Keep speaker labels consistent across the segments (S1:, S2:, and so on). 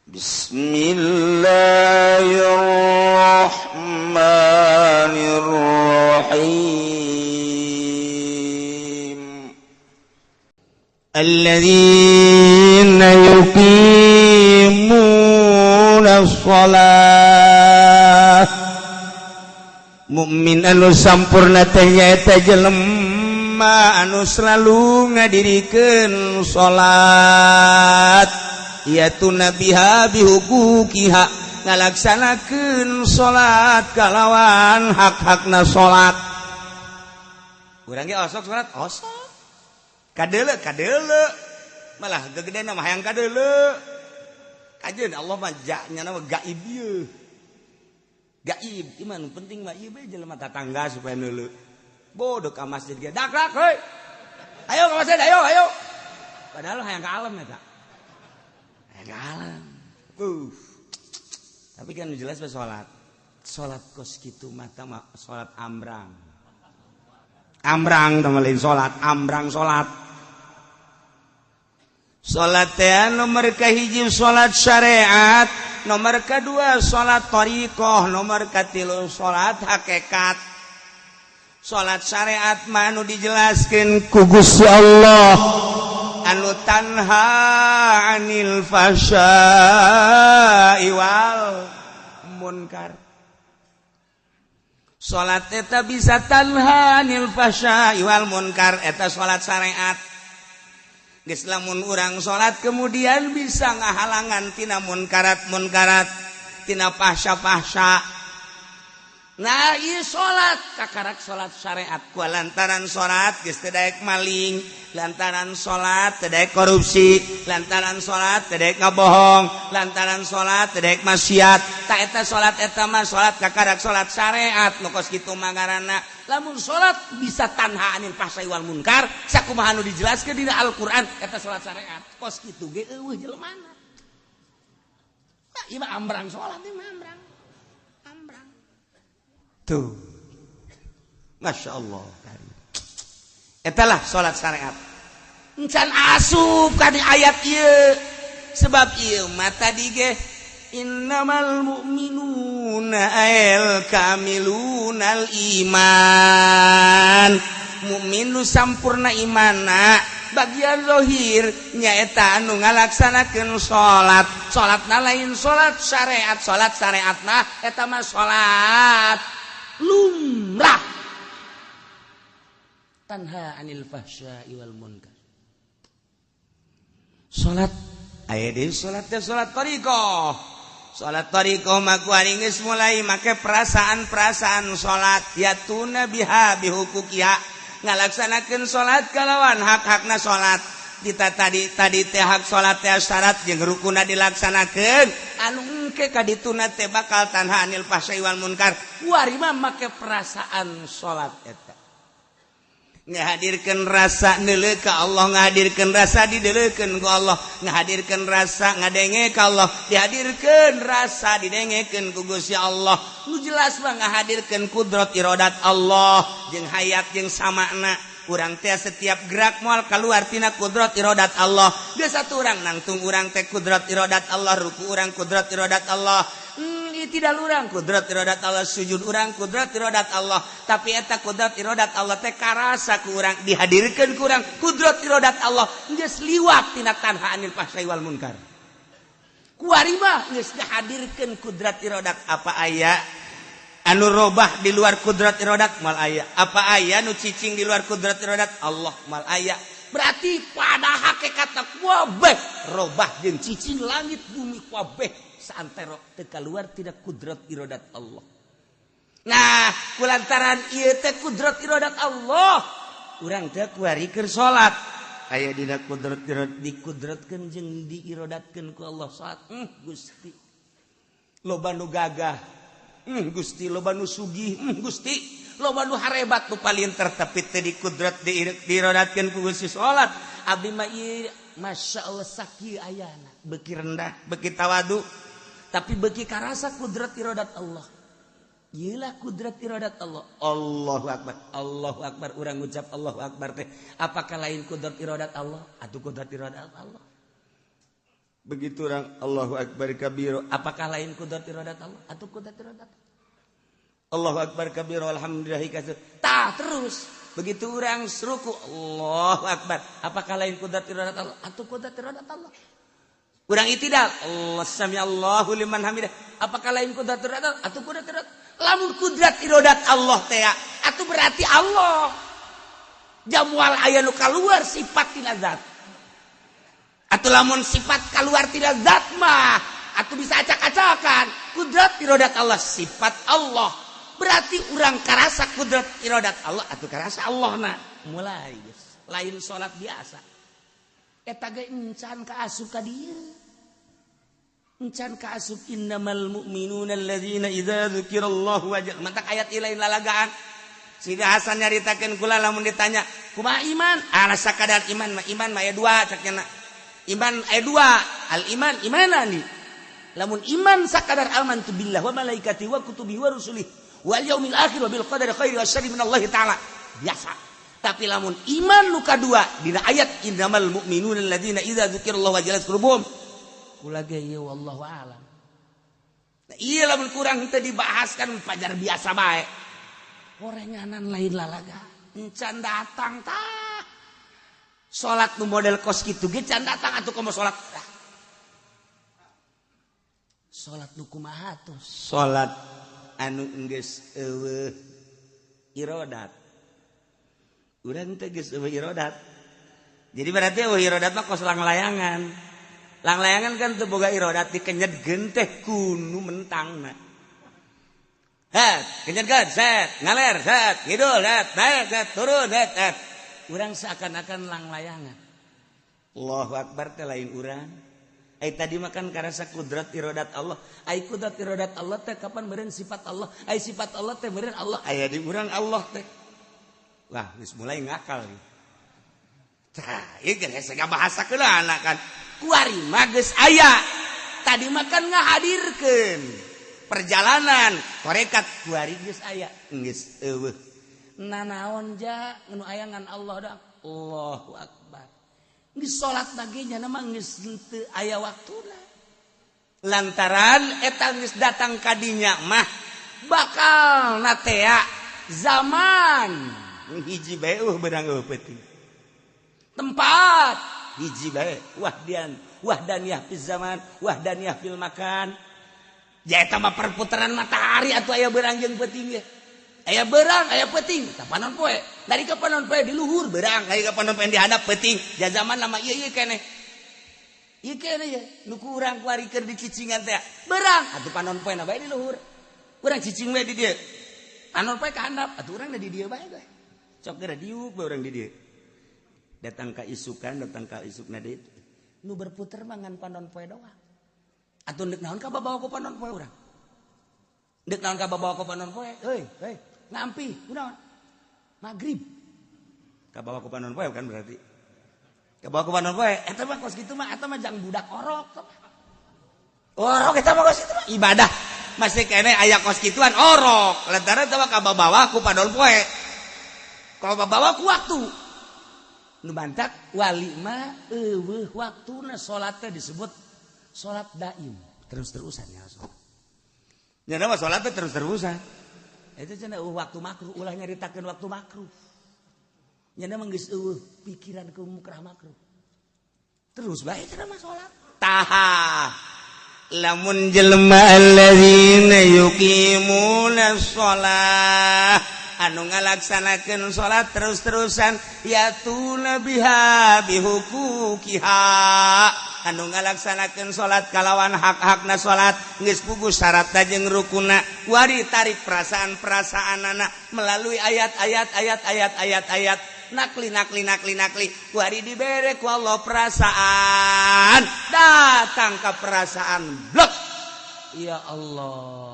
S1: Bismillahirrahmanirrahim. Alladzina yuqimunas shalah. Mukmin anu sampurna teh nyaeta jelema anu selalu ngadirikeun salat. Yatuna biha bihuquqiha ngalaksanakeun salat kalawan hak-hakna salat. Urang ge osok salat osok. Kadeule malah gegedena mah hayang kadeule. Kajeun Allah mah ja-nya nama gaib ieu. Gaib iman penting mah ieu bae jelema tatangga supaya neuleu. Bodoh ka masjid ge dak heuy. Ayo ka masjid ayo. Padahal hayang ka alam eta. Alam. Tapi kan jelas sholat kos gitu mata sholat ambrang temelin sholat ambrang sholat teh nomor kahiji sholat syariat, nomor kedua sholat thariqah, nomor katilu sholat hakikat. Sholat syariat manu dijelaskan ku Gusti Allah anu tanha anil fasya'i wal munkar. Salat eta bisa tanha anil fasya'i wal munkar, eta salat syariat. Geus lamun urang salat kemudian bisa ngahalangan tina munkarat tina fahsya. Nah, ieu salat kakarak salat syariat ku lantaran salat geus teu daek maling, lantaran salat teu daek korupsi, lantaran salat teu daek ngabohong, lantaran salat teu daek maksiat. Ta eta salat eta mah salat kakarak salat syariat nu kos kitu mangarana. Lamun salat bisa tanha anil fahsya'i wal munkar, sakumaha anu dijelaskeun dina Al-Qur'an eta salat syariat. Kos kitu ge eueuh jelemana. Nah, ieu mah ambrang salat ieu mah ambrang. Tuh, Masya Allah. Etalah sholat syariat. Encan asup ka di ayat ieu. Sebab ieu mata dige innamal mu'minuna al kamilunal iman. Mukmin nu sampurna imanna bagian zahir nyaeta anu ngalaksanakeun salat. Salatna lain salat syariat, salat syariatna eta mah salat lumrah tanha anil fahsya'i wal munkar. Salat aya deui salat teh salat thariqah. Salat thariqah mah ku ari geus mulai make perasaan-perasaan salat yatuna biha bihuquqiha ngalaksanakeun salat kalawan hak-hakna salat. Kita tadi teh hak salat teh syarat jeung rukunna dilaksanakeun anu engke ka dituna teh bakal tanha anil fahsya'i wal munkar. Kuari mah make perasaan salat eta. Ngahadirkeun rasa neuleuh ka Allah, ngahadirkeun rasa dideuleukeun ku Allah, ngahadirkeun rasa ngadenge ka Allah, dihadirkeun rasa didengekeun ku Gusti Allah. Nu jelas mah ngahadirkeun kudrat iradat Allah jeung hayat jeung samana. Urang teh setiap gerak moal kaluar tina kudrat iradat Allah. Biasa tu urang nangtung urang teh kudrat iradat Allah, ruku urang kudrat iradat Allah. Tidak urang kudrat iradat Allah, sujud urang kudrat iradat Allah. Tapi eta kudrat iradat Allah teh karasa ku urang, dihadirkeun ku urang kudrat iradat Allah geus liwat tina tanha anil fahsya'i wal munkar. Kuari mah geus dihadirkeun kudrat iradat apa aya anu robah di luar kudrat iradat mal aya. Apa aya nu cicing di luar kudrat iradat Allah mal aya. Berarti pada hakikatna kabeh robah jeung cicing langit bumi kabeh saantero teu kaluar tidak kudrat iradat Allah. Nah, kulantaran ieu teh kudrat iradat Allah, urang teh kuari keur salat. Aya dina kudrat iradat dikudratkeun jeung diiradatkeun ku Allah salat. Gusti. Loba nu gagah. Gusti loba nu sugih, Gusti loba nu harebat nu palinter tapi teh dikudrat diiradatkeun ku Gusti salat. Abdi mah ieu masyaallah sakieu ayana, beuki rendah, beuki tawadu, tapi beuki karasa kudrat iradat Allah. Ieulah kudrat iradat Allah. Allahu akbar. Allahu akbar urang ngucap Allahu akbar teh apakah lain kudrat iradat Allah? Atuh kudrat iradat Allah. begitu orang Allahu akbar kabiro, apakah lain kudrat iradat Allah atau kudrat iradat Allahu akbar kabiro alhamdulillah kasih terus begitu orang seruku Allahu akbar, apakah lain kudrat iradat Allah atau kudrat iradat Allah? Urang itidal Allah sami Allahu liman hamidah, apakah lain kudrat iradat atau kudrat iradat? Lamun kudrat iradat Allah teh atuh berarti Allah jamual aya nu kaluar sifat tina zat. Atuh lamun sifat kaluar tina zat mah atuh bisa acak-acakan kudrat iradat Allah sifat Allah. Berarti urang karasa kudrat iradat Allah atuh karasa Allahna mulai geus lain salat biasa. Eta ge encan kaasup ka dieu. Encan kaasup innamal mu'minuna alladzina idza dzukirallahu wajilat. Mantak ayat ilain lalagaan. Sida Hasan nyaritakeun kula lamun ditanya, kumaha iman? Sakadar iman mah aya dua cakna. Iman aya dua, al iman imanani. Lamun iman sakadar amantu billah wa malaikatihi wa kutubihi wa rusulihi wal yaumil akhir wa bil qadari khairi wasyarri minallahi ta'ala. Biasa. Tapi lamun iman nu kadua dina ayat innamal mu'minuna alladzina idza dzukirallahu wajilat qulubuhum. Kula ge ieu wallahu a'lam. Nah, ieu lamun kurang teu dibahaskan pajar biasa bae. Gorenganan lain lalaga. Encan datang tah. Salat nu model kos kitu ge can datang atuh komo salat. Salat nu kumaha atuh? Salat anu geus eueuh iradat. Urang teh geus eueuh iradat. Jadi berarti eueuh iradat mah kos lang-layangan. Lang-layangan kan teu boga iradat dikenyedkeun teh kunu mentangna. Kenyedkeun set, ngaler set, ngidul set, naik set, turun set. Urang seakan-akan lang-layangan. Allahu akbar teh lain urang. Ai tadi makan karasa kudrat iradat Allah. Ai kudrat iradat Allah teh kapan meureun sifat Allah. Ai sifat Allah teh meureun Allah. Aya di urang Allah teh. Wah, geus mulai ngakal. Tah, ieu geus sagala bahasa keulana kan. Kuari mah geus aya. Tadi makan ngahadirkeun perjalanan korekat kuari geus aya. Geus eueuh. Nanaon ja nu aya ngan Allah da. Allahu akbar. Geus salat bage nya mah geus teu aya waktuna. Lantaran eta geus datang ka dinya mah bakal natea zaman hiji bae beurang peuting. Tempat hiji bae wahdaniyah fil zaman wahdaniyah fil makan. Ja eta mah perputaran matahari atuh aya beurang jeung peuting ge. Aya beurang aya peuting kapanon poe. Dari kapanon poe di luhur beurang, dari kapanon poe di hadap peuting. Ja zaman nama ieu keneh. Ieu keneh ya nu ku urang kuari keur dicicingan teh. Beurang atuh panon poe na bae di luhur. Urang cicing we di dieu. Panon poe ka handap atuh urang da di dieu bae we. Cok geura diuk bae urang di dieu. Datang ka isukna deui nu berputer mangan panon poe doang atuh deuk naon ka babawa ku panon poe urang deuk naon ka babawa ku panon poe heuy ngampi kunaon magrib ka bawa ku panon poe kan berarti ka bawa ku panon poe eta mah kos kitu mah eta mah jang budak orok eta mah kos kitu mah ibadah masih kene aya kos kituan orok lantaran eta mah ka babawa ku panon poe kalau babawa ku waktu nu bantak wali mah eueuh waktuna salat teh disebut salat daim terus-terusan ya salat. Nya mah salat teh terus-terusan. Eta cenah waktu makruh ulah nyaritakeun waktu makruh. Nya mah geus eueuh pikiran ke mukrah makruh. Terus bae cenah mah salat. Taha lamun jelema alladzina yuqimuna shalah anu ngalaksanakeun salat terus-terusan yatuna biha bihuquqiha anu ngalaksanakeun salat kalawan hak-hakna salat geus puguh syaratna jeung rukunna wari tarik perasaan-perasaanana melalui ayat-ayat nakli wari dibere ku Allah perasaan datang ke perasaan blok ya Allah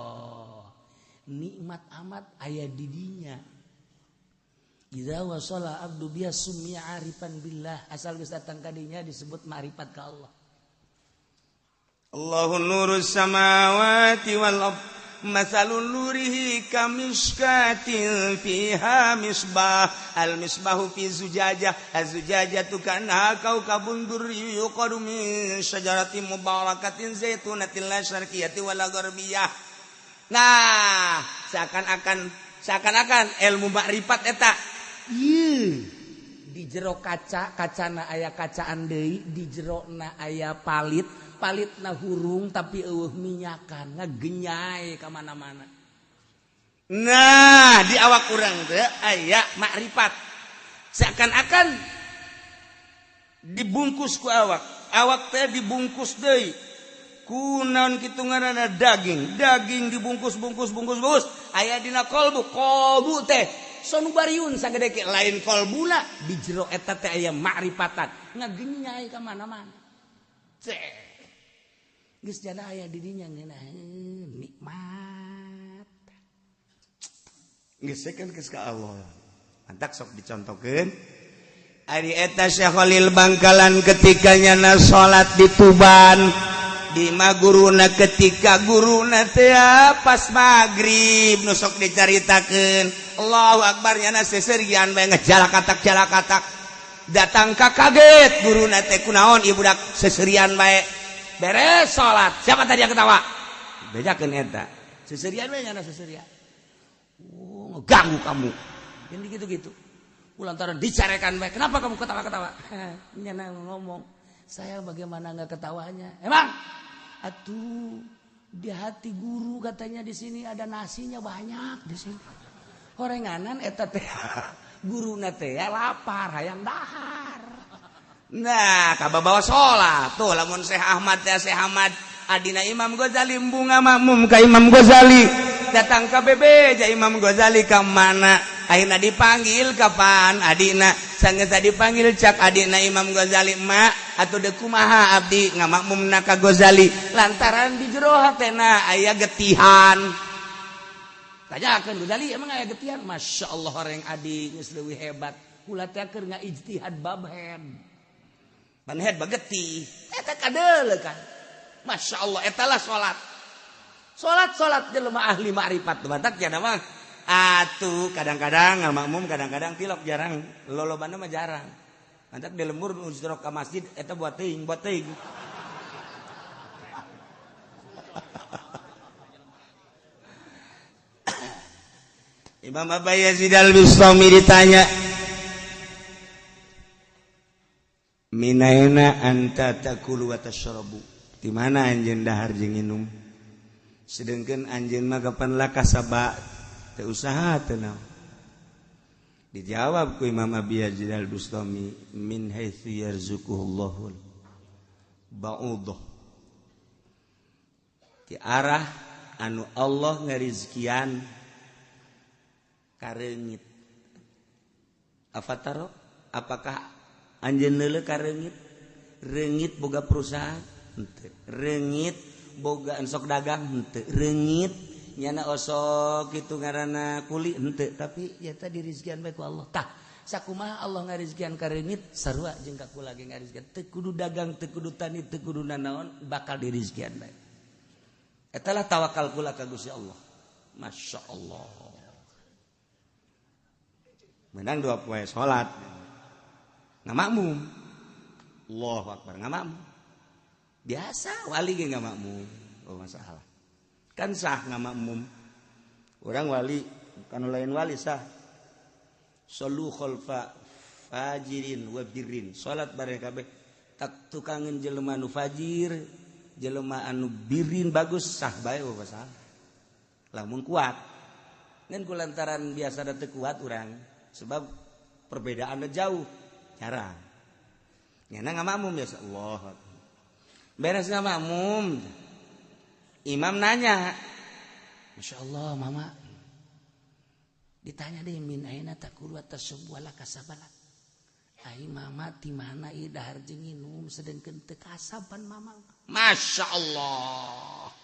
S1: nikmat amat aya di dinya. Idza wasala abdu biha summiya arifan billah asal geus datang ka dinya disebut ma'rifat ka Allah. Allahu nurus samawati wal ard masalun nurihi kamiskatin fiha misbah al misbahu fi zujajah az-zujajatu kana kaukabun durri yuqadu min syajaratin mubarakatin zaitunatin la syarqiyati wala gharbiyah. Nah seakan-akan ilmu makrifat eta di jero kacana aya kacaan deui, di jerona aya palitna hurung tapi eueuh minyakan ngagenyai ka mana-mana. Nah di awak urang teh aya makrifat seakan-akan dibungkus ku awak teh dibungkus deui ku naon kitu ngaranna daging dibungkus aya dina kolbu teh sonubariun sagede ke lain kolbuna di jero eta teh aya makrifatan ngagenyai ka mana-mana. Geus jana aya di dinya ngeunah nikmat. Geus sakeun geus ka Allah. Mantak sok dicontohkeun. Ari eta Syekh Khalil Bangkalan ketika nyana salat di Tuban di maguruna ketika guruna teh pas magrib nu sok dicaritakeun Allahu Akbar nyana seserian bae jalakatak datang ka kaget guruna teh kunaon ieu budak seserian bae beres salat siapa tadi yang ketawa bedakeun eta seserian bae nyana seserian ngeganggu kamu jadi gitu-gitu lantaran dicarekan bae kenapa kamu ketawa-ketawa nyana ngomong saya bagaimana enggak ketawanya emang atuh di hati guru katanya di sini ada nasinya banyak di sini. Horenganan eta teh guruna teh lapar hayang dahar. Nah, kababawa salat tuh lamun Syekh Ahmad teh Syekh Ahmad adina Imam Ghazali bunga makmum ka Imam Ghazali datang ka bebeja Imam Ghazali ka mana akhirna dipanggil kapan adina sangeus dipanggil cak adina Imam Ghazali mak atuh deuk kumaha abdi ngamakmumna ka Ghazali lantaran di jero hatena aya getihan tanyakeun Ghazali emang aya getihan masyaallah horeng adi geus leuwih hebat kula teh keur ngaijtihad bab head ban head bagetih eta kadeuleuh kan masyaallah eta lah salat jelema ahli makrifat batak cenah mah atuh kadang-kadang ngamakmum kadang-kadang tilok jarang lolobana mah jarang mantak di lembur ujrok ka masjid eta buat teuing Imam Abu Yazid al-Bustami ditanya minaina anta takulu wa tashrabu di mana anjeun dahar jeung nginum sedengkeun anjeun mah kapan laka sabak teu usaha teu naon dijawab ku Imam Abi Yazid al-Bustami min haitsu yarzuquhullahul ba'udah ti arah anu Allah ngarizkian kareungit afataro apakah anjeun neuleuh kareungit reungit boga perusahaan henteu reungit boga sok dagang henteu reungit nyana osok kitu ngaranna kuli henteu tapi ya tadi rizkian bae ku Allah tah sakumaha Allah ngarizkian ka reungit sarua jeung ka kula ge ngarizkian teu kudu dagang teu kudu tani teu kudu nanaon bakal dirizkian bae eta lah tawakal kula ka Gusti Allah masyaallah menang 2 poe salat ngamakmum Allahu Akbar ngamakmum biasa wali ge ngamakmum oh masalah kan sah ngamakmum orang wali kan lain wali sah sallu khalfa fajirin wa birrin salat bareng kabeh tak tukangeun jelema anu fajir jelema anu birrin bagus sah bae oh masalah lamun kuat ngan kulantaran biasa teu kuat urang sebab perbedaannya jauh jarang nyana ngamakmum biasa Allah beres ngamakmum imam nanya Masya Allah mama ditanya deh min aina takulu atasubwa laka sabalat ai mama di mana ieu dahar jeung nginum sedengkeun teu kasaban mama Masya Allah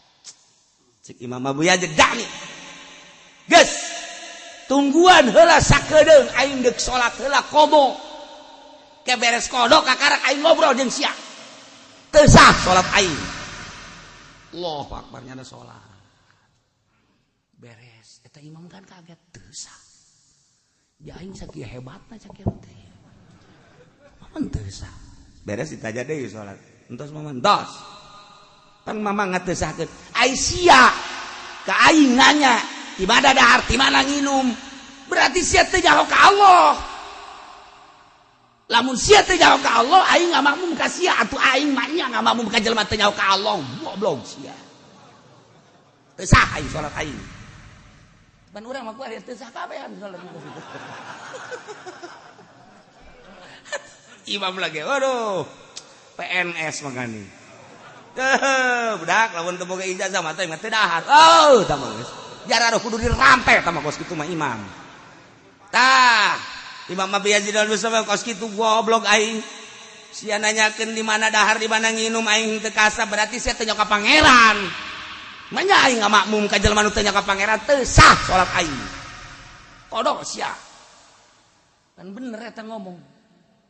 S1: cik Imam Abu Yazid dani geus tungguan heula sakedeung aing deuk salat heula qada ke beres qada kakarak aing ngobrol jeung sia teu sah salat aing Allahu Akbar nyana salat beres eta imam kan kaget teu sah ya aing sakieu hebatna cak teh maman teu sah beres ditaja deui salat entos maman entos pan mama ngateusakeun ai sia ka aing nanya di mana dahar di mana nginum berarti sia teh jauh ka Allah lamun sia teh jauh ka Allah aing ngamakmum ka sia atuh aing mah nya ngamakmum ka jelema teh jauh ka Allah goblok sia teu sah aing salat aing ban urang mah ku aya teu sah kabehan salat imam lagi waduh PNS makani budak lamun teu boga ijazah mah teh teu dahar oh tah mah geus jarah kudu dirampe tah mah kos kitu mah imam tah imam mah biasa dalam sama kos kitu goblok aing sia nanyakeun di mana dahar di mana nginum aing teu kasah berarti sia teh nyoka pangeran manya aing ngamakmum ka jelema nu teu nyoka pangeran teu sah salat aing kodok sia kan bener eta ngomong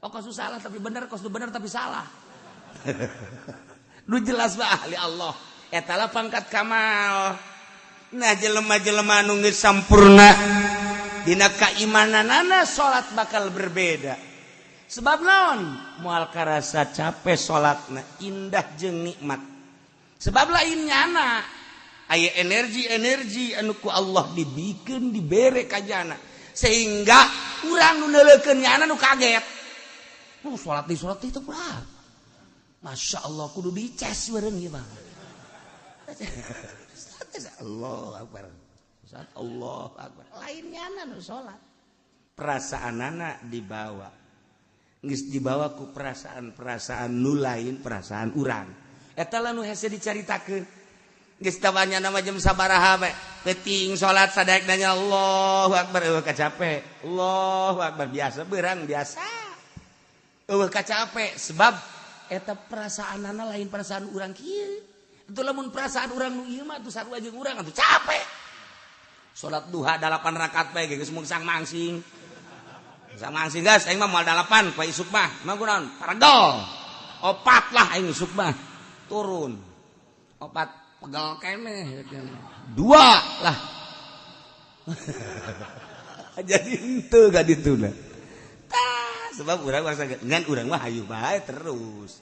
S1: kos salah tapi bener kos bener tapi salah nu jelas bah ahli Allah eta lah pangkat kamal nah jelema-jelema anu geus sampurna dina kaimananana salat bakal berbeda sebab naon moal karasa capek salatna indah jeung nikmat sebab lain nyana aya energi anu ku Allah dibikeun dibere ka jana sehingga urang nu neuleukeun nyana nu kaget salat itu berapa Masya Allah kudu dices bareng gimana Allah Akbar Allah Akbar lainnya nu sholat perasaan anak dibawa geus dibawa ku perasaan nu lain perasaan urang eta lah nu hese dicaritakeun geus tawanya nama jam sabaraha we penting sholat sadaek nanya Allahu Akbar eueuh kacape Allahu Akbar biasa beurang biasa eueuh kacape sebab eta perasaan anak lain perasaan urang kieu itu lamun perasaan urang nu ieu mah atuh sarua jeung urang atuh capek salat duha 8 rakaat bae geus mung sang mangsing guys aing mah moal 8 poe isuk mah mah kunaon paradol 4 lah aing isuk mah turun 4 pegel keneh 2 lah jadi henteu ka dituna sebab urang bangsa ngan urang mah hayu bae terus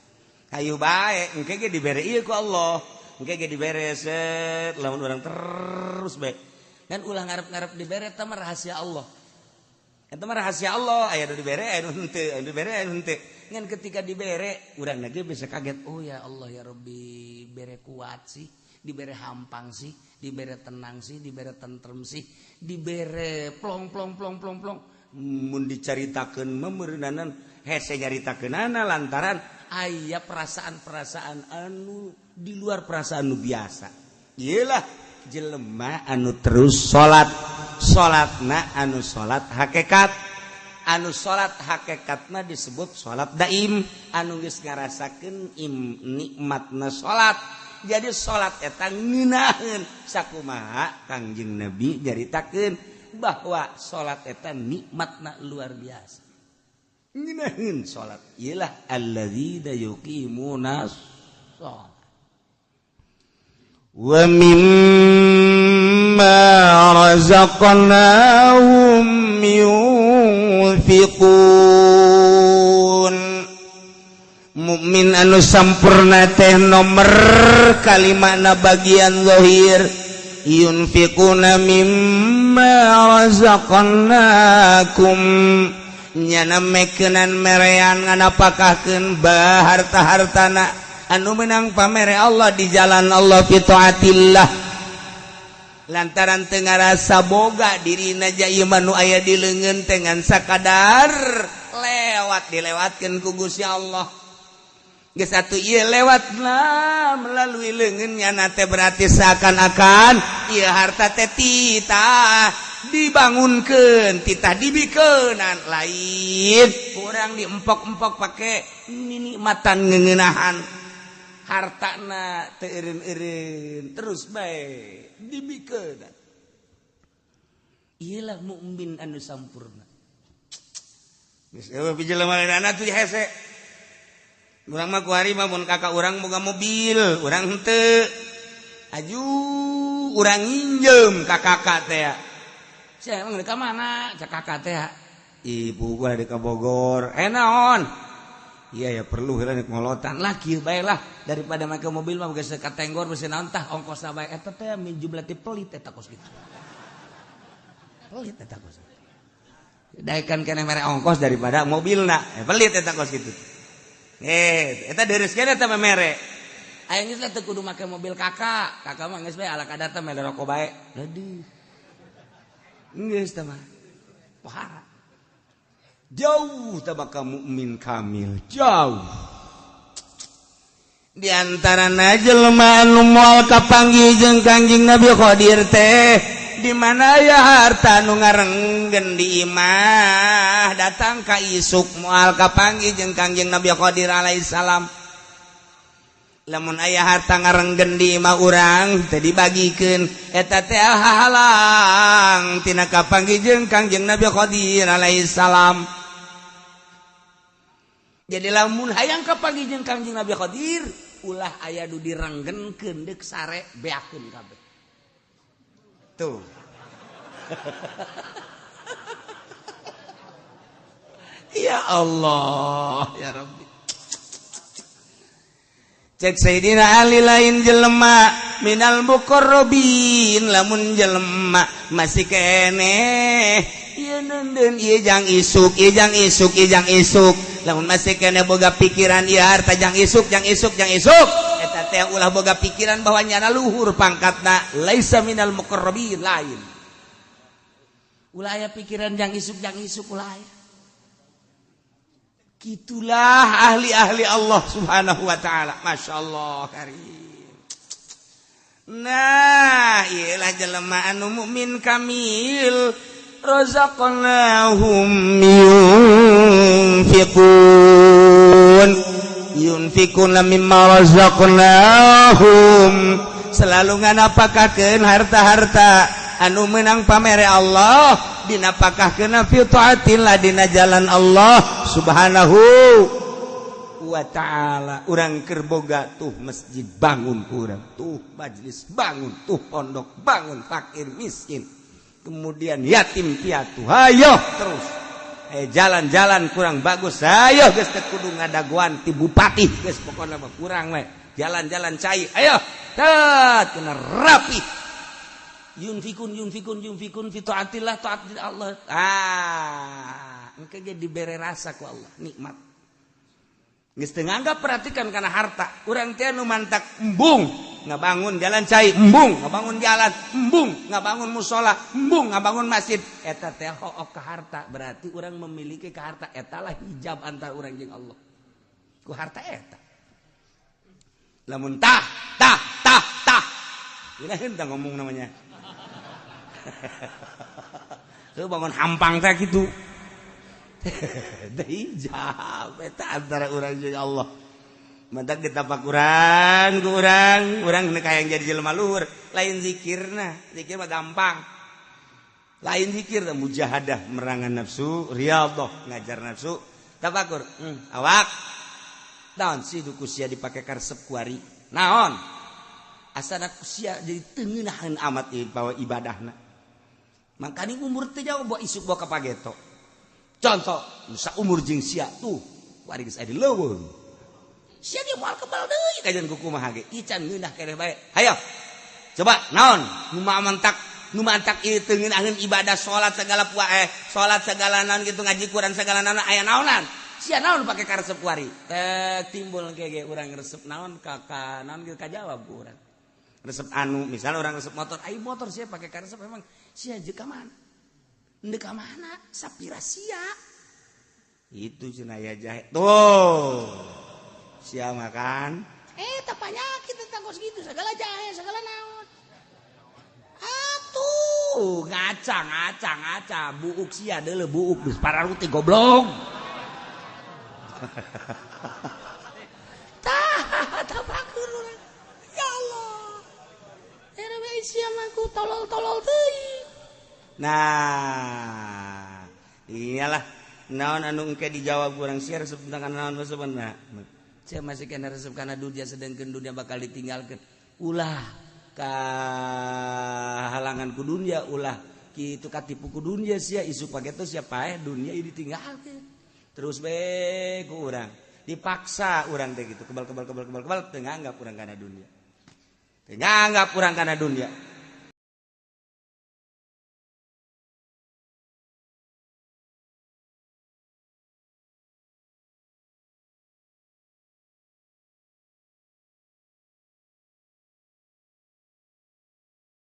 S1: hayu bae engke ge dibere ieu ku Allah engke ge dibere set lamun urang terus bae kan ulah ngarep-ngarep dibere eta mah rahasia Allah eta mah rahasia Allah aya nu dibere aya nu henteu aya nu dibere aya nu henteu ngan ketika dibere urang ge bisa kaget oh ya Allah ya Rabbi bere kuat sih dibere hampang sih dibere tenang sih dibere tentrem sih dibere plong mun dicaritakeun memeureunanan hese nyaritakeunana lantaran aya perasaan-perasaan anu di luar perasaan nu biasa iyalah jelema anu terus salatna anu salat hakikat anu salat hakikatna disebut salat daim anu geus ngarasakeun nikmatna salat jadi salat eta ngeunaheun sakumaha Kangjeng Nabi nyaritakeun bahwa salat eta nikmatna luar biasa ngeunaheun salat ialah alladzina yuqimuna shalah wa mimma razaqnahum yunfiqun mukmin anu sampurna teh nomer kalimatna bagian zahir yunfiquna mimma razaqnakum nyana mekeunan merean nganapakahkeun harta-hartana anu menang pamere Allah di jalan Allah fi taatillah lantaran teu ngarasa boga dirina ja ieu mah nu aya di leungeun teh ngan sakadar dilewatkeun ku Gusti Allah geus atuh ieu lewatna melalui leungeunnya na teh berarti seakan-akan ieu harta teh titah dibangunkeun titah dibikeunan lain urang diempok-empok pake nikmatan ngeuneunahan hartana teu eureun-eureun terus bae dibikeunan ieu lah mukmin anu sampurna geus eueuh pijelema lainana tuh hese urang mah ku hari mah mun kakak urang boga mobil urang henteu aju urang nginjem ka kakak teh saya emang ka mana cak kakak teh ibu gua di Bogor naon iya ya perlu heula ngolotan lah kieu bae lah daripada make mobil mah geus ka tenggor beusi naon tah ongkosna bae eta teh minjem teh pelit eta kos kitu pelit eta kos daekan keneh mere ongkos daripada mobilna pelit eta kos kitu eta deureuskeun eta mere aya geus teh kudu make mobil kakak mah geus bae ala kadar teh mere rokok bae aduh geus teh mah pohara jauh tabaka mukmin kamil jauh di antarana jelema anu moal kapanggih jeung Kangjeng Nabi Qadir teh di mana ya harta nu ngarenggen di imah datang ka isuk moal kapanggih jeung Kangjeng Nabi Qadir alaihi salam lamun aya harta ngarenggen di imah urang teh dibagikeun eta teh halang tina kapanggih jeung Kangjeng Nabi Qadir alaihi salam. Jadi lamun hayang kapanggih jeung Kangjeng Nabi Qadir ulah aya nu direnggenkeun deuk sare beakeun kabeh. Tuh. Ya Allah, ya Rabbi. Cek Sayyidina Ali lain jelema minal muqarrabin lamun jelema masih keneh ieu neundeun ieu jang isuk lamun masih keneh boga pikiran ieu harta jang isuk eta teh ulah boga pikiran bahwa nyana luhur pangkatna laisa minal muqarrabin lain ulah aya pikiran jang isuk ulah aya. Gitulah ahli-ahli Allah subhanahu wa ta'ala. Masya Allah karim. Nah ialah jelema anu mukmin kamil razaqnahum yunfikun mimma razaqnahum selalu nganapakakeun harta-harta anu menang pamere Allah dinapakahkeun fi taatillah dina jalan Allah subhanahu wa ta'ala. Urang keur boga tuh masjid bangun urang tuh majlis bangun tuh pondok bangun fakir miskin kemudian yatim piatu hayo terus jalan-jalan kurang bagus hayo geus teh kudu ngadaguan ti bupati geus pokona mah kurang we jalan-jalan cai ayo tat kena rapi yunfikun fi taatillah taat Allah engke ge dibere rasa ku Allah nikmat geus teu nganggap perhatikan kana harta urang teh nu mantak embung ngabangun jalan cai embung ngabangun jalan embung ngabangun mushola embung ngabangun masjid eta teh hook ka harta berarti urang memiliki ka harta eta lah hijab antara urang jeung Allah ku harta eta lamun tah ini henteu ngomong namanya tuh bangun hampang teh gitu hijab eta antara urang jeung Allah mantak ditapakuran ku urang kayang jadi jelema luhur lain zikirna zikir mah gampang lain zikir mujahadah merangan nafsu riyadhah ngajar nafsu tafakur awak naon sih duku sia dipake karesep kuari naon asana sia jadi teu ngeunaheun amat bawa ibadahna makanya umur teh jauh bawa isuk bawa kapageto contoh nusa umur jeung sia tuh wari geus aya di leuweung sia dia moal kebal deui kajian kukumaha ge ican ngeunah keneh bae hayo coba naon nu mantak ieu teu ngeunaheun ibadah salat segala salat segala naon kitu ngaji Quran segala naon aya naonan sia naon pake karesep kuari timbul ge urang resep naon ka naon kitu kajawab urang resep anu misalnya orang resep motor ai motor sia pake karesep memang sia jeung ka mana endeu ka mana sapira sia itu cenah aya jahe tuh sia makan eta panyakit tentang kos gitu segala jahe segala naon atuh ngaca buuk sia deuleu buuk geus pararuti goblok tah bakur urang ya Allah era bae sia mah ku tolol teuing nah iyalah naon anu engke dijawab urang sia resep tentang naon resepna sia masih kana resep kana dunia sedengkeun dunia bakal ditinggalkeun ulah halangan ku dunia ulah kitu katipu ku dunia sia isu pageto siapa dunia ini ditinggal terus be ku urang dipaksa urang teh gitu kebal teu nganggap urang kana dunia teu nganggap urang kana dunia